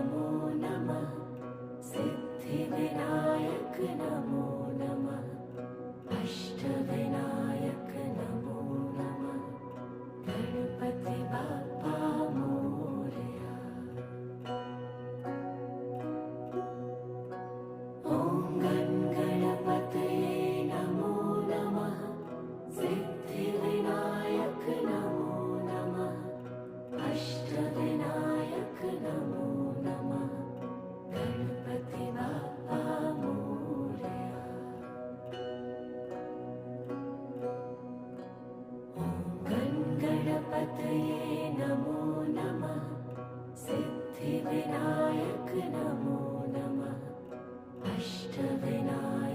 नमो नमः। सिद्धिविनायक नमो नमः। अष्टविनायक नमो नमः। गणपति बाप्पा मोरया। ॐ गणपतये नमो नमः। सिद्धिविनायक नमो नमः। अष्टविनायक नमो नमः। गणपति बाप्पा मोरया। ॐ गणपतये नमो नमः। सिद्धिविनायक नमो नमः। अष्टविनायक